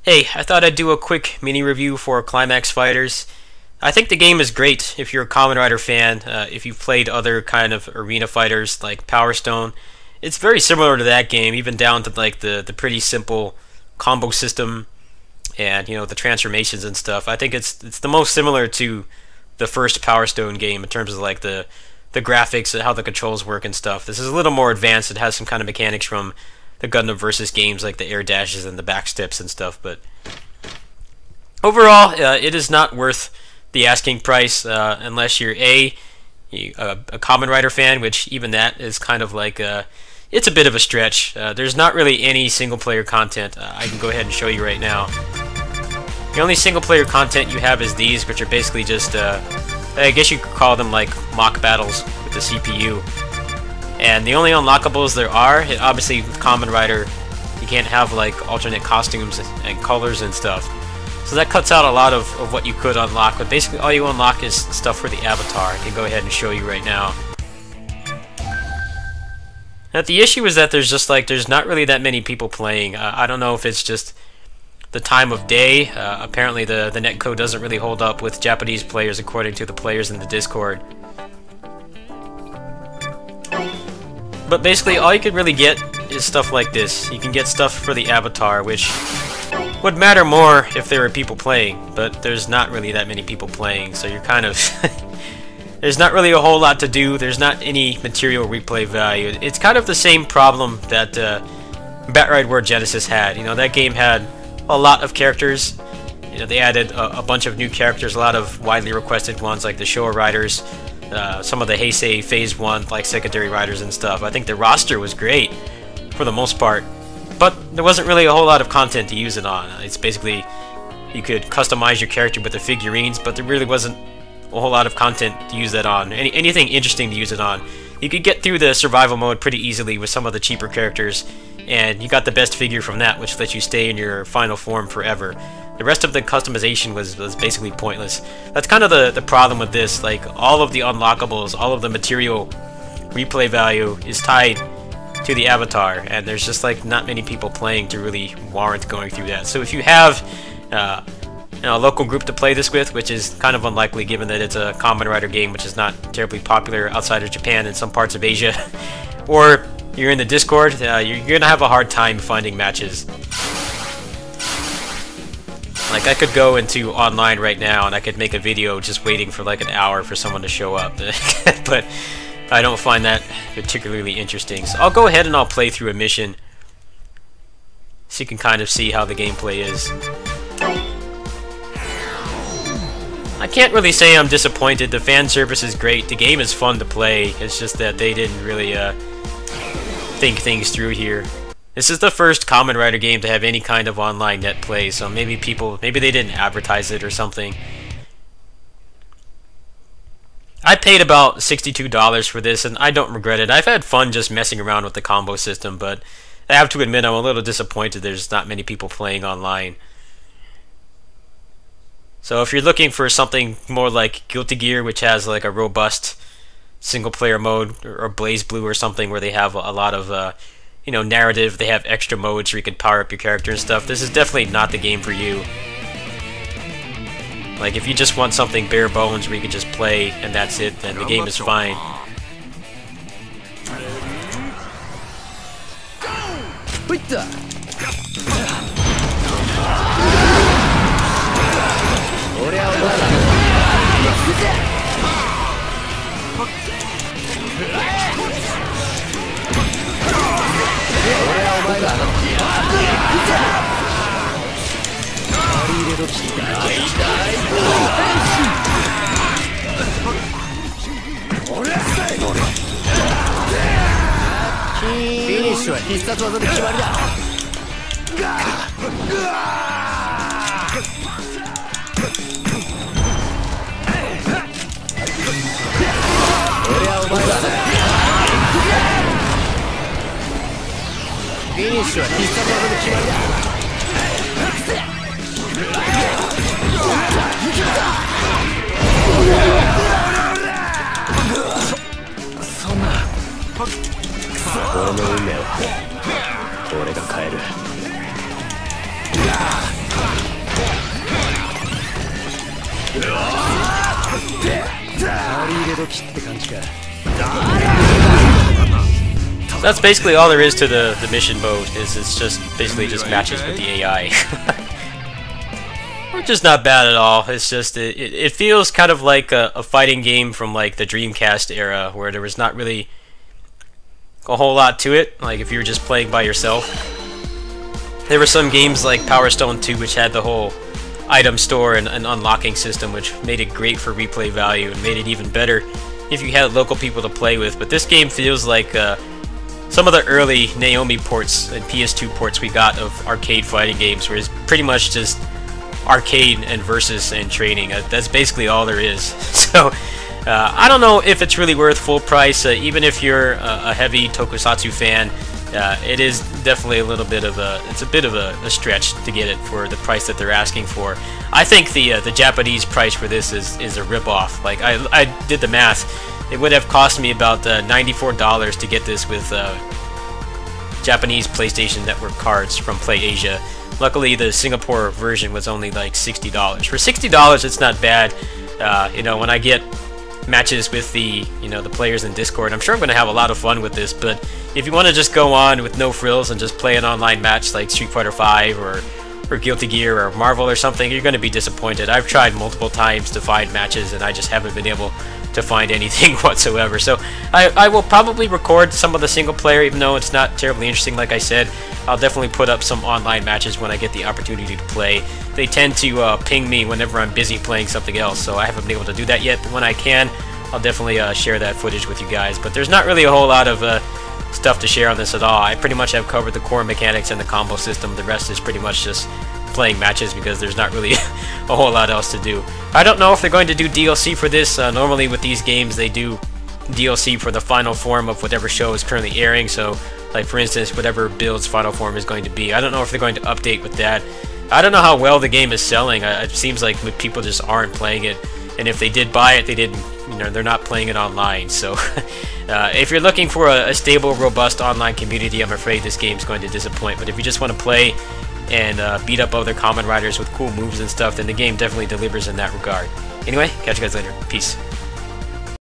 Hey, I thought I'd do a quick mini review for Climax Fighters. I think the game is great if you're a Kamen Rider fan, if you've played other kind of arena fighters like Power Stone. It's very similar to that game, even down to like the pretty simple combo system and the transformations and stuff. I think it's the most similar to the first Power Stone game in terms of like the graphics and how the controls work and stuff. This is a little more advanced. It has some kind of mechanics from the Gundam versus games like the air dashes and the back steps and stuff, but overall it is not worth the asking price unless you're a Kamen Rider fan, which even that is kind of like it's a bit of a stretch. There's not really any single player content. I can go ahead and show you right now. The only single player content you have is these, which are basically just I guess you could call them like mock battles with the CPU. And the only unlockables there are, obviously with Kamen Rider, you can't have like alternate costumes and colors and stuff. So that cuts out a lot of what you could unlock, but basically all you unlock is stuff for the avatar. I can go ahead and show you right now. Now the issue is that there's not really that many people playing. I don't know if it's just the time of day. Apparently the netcode doesn't really hold up with Japanese players according to the players in the Discord. But basically, all you could really get is stuff like this. You can get stuff for the avatar, which would matter more if there were people playing, but there's not really that many people playing, so you're kind of... there's not really a whole lot to do. There's not any material replay value. It's kind of the same problem that Batride War Genesis had. That game had a lot of characters. They added a bunch of new characters, a lot of widely requested ones like the Showa Riders, some of the Heisei Phase 1 like secondary riders and stuff. I think the roster was great for the most part, but there wasn't really a whole lot of content to use it on. It's basically you could customize your character with the figurines, but there really wasn't a whole lot of content to use that on. Anything interesting to use it on. You could get through the survival mode pretty easily with some of the cheaper characters, and you got the best figure from that, which lets you stay in your final form forever. The rest of the customization was basically pointless. That's kind of the problem with this. Like, all of the unlockables, all of the material replay value is tied to the avatar, and there's just like not many people playing to really warrant going through that. So if you have a local group to play this with, which is kind of unlikely given that it's a Kamen Rider game which is not terribly popular outside of Japan and some parts of Asia, or you're in the Discord, you're gonna have a hard time finding matches. Like, I could go into online right now and I could make a video just waiting for like an hour for someone to show up, but I don't find that particularly interesting. So I'll go ahead and I'll play through a mission so you can kind of see how the gameplay is. I can't really say I'm disappointed. The fan service is great. The game is fun to play. It's just that they didn't really think things through here. This is the first Kamen Rider game to have any kind of online net play, so maybe they didn't advertise it or something. I paid about $62 for this, and I don't regret it. I've had fun just messing around with the combo system, but I have to admit I'm a little disappointed there's not many people playing online. So if you're looking for something more like Guilty Gear, which has like a robust single-player mode, or Blaze Blue or something where they have a lot of narrative, they have extra modes where you can power up your character and stuff, this is definitely not the game for you. Like, if you just want something bare bones where you can just play and that's it, then the game is fine. That's basically all there is to the mission mode. It's just basically just matches with the AI. Which is not bad at all. It's just it feels kind of like a fighting game from like the Dreamcast era, where there was not really a whole lot to it. Like if you were just playing by yourself. There were some games like Power Stone 2 which had the whole item store and unlocking system, which made it great for replay value and made it even better if you had local people to play with. But this game feels like some of the early Naomi ports and PS2 ports we got of arcade fighting games, where it's pretty much just arcade and versus and training. That's basically all there is. So I don't know if it's really worth full price. Even if you're a heavy Tokusatsu fan, it is definitely a little bit of a stretch to get it for the price that they're asking for. I think the Japanese price for this is a rip-off. Like I did the math. It would have cost me about $94 to get this with Japanese PlayStation Network cards from PlayAsia. Luckily, the Singapore version was only like $60. For $60, it's not bad. You know, when I get matches with the players in Discord, I'm sure I'm going to have a lot of fun with this. But if you want to just go on with no frills and just play an online match like Street Fighter V or Guilty Gear or Marvel or something, you're going to be disappointed. I've tried multiple times to find matches and I just haven't been able to find anything whatsoever. So I will probably record some of the single player, even though it's not terribly interesting. Like I said, I'll definitely put up some online matches when I get the opportunity to play. They tend to ping me whenever I'm busy playing something else, so I haven't been able to do that yet. But when I can, I'll definitely share that footage with you guys. But there's not really a whole lot of stuff to share on this at all. I pretty much have covered the core mechanics and the combo system. The rest is pretty much just playing matches because there's not really a whole lot else to do. I don't know if they're going to do DLC for this. Normally with these games they do DLC for the final form of whatever show is currently airing. So like for instance, whatever Build's final form is going to be. I don't know if they're going to update with that. I don't know how well the game is selling. It seems like people just aren't playing it. And if they did buy it, they didn't, they're not playing it online. So if you're looking for a stable, robust online community, I'm afraid this game's going to disappoint. But if you just want to play and beat up other Kamen Riders with cool moves and stuff, then the game definitely delivers in that regard. Anyway, catch you guys later. Peace.